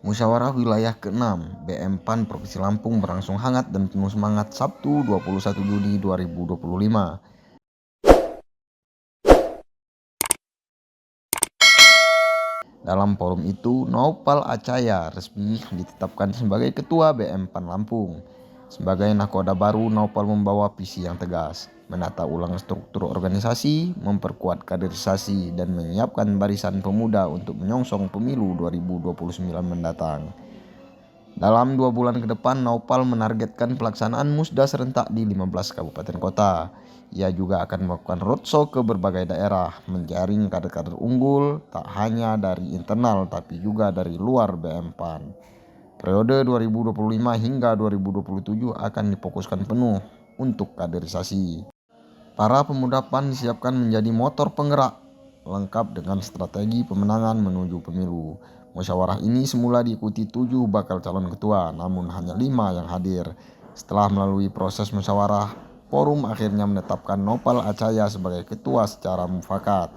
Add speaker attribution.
Speaker 1: Musyawarah Wilayah ke-6 BM PAN Provinsi Lampung berlangsung hangat dan penuh semangat Sabtu 21 Juni 2025. Dalam forum itu, Naupal Acaya resmi ditetapkan sebagai Ketua BM PAN Lampung. Sebagai nakoda baru, Naupal membawa visi yang tegas, menata ulang struktur organisasi, memperkuat kaderisasi, dan menyiapkan barisan pemuda untuk menyongsong pemilu 2029 mendatang. Dalam 2 bulan ke depan, Naupal menargetkan pelaksanaan musda serentak di 15 kabupaten kota. Ia juga akan melakukan roadshow ke berbagai daerah, menjaring kader-kader unggul tak hanya dari internal tapi juga dari luar BM PAN. Periode 2025 hingga 2027 akan difokuskan penuh untuk kaderisasi. Para pemuda PAN disiapkan menjadi motor penggerak, lengkap dengan strategi pemenangan menuju pemilu. Musyawarah ini semula diikuti 7 bakal calon ketua, namun hanya 5 yang hadir. Setelah melalui proses musyawarah, forum akhirnya menetapkan Naupal Acaya sebagai ketua secara mufakat.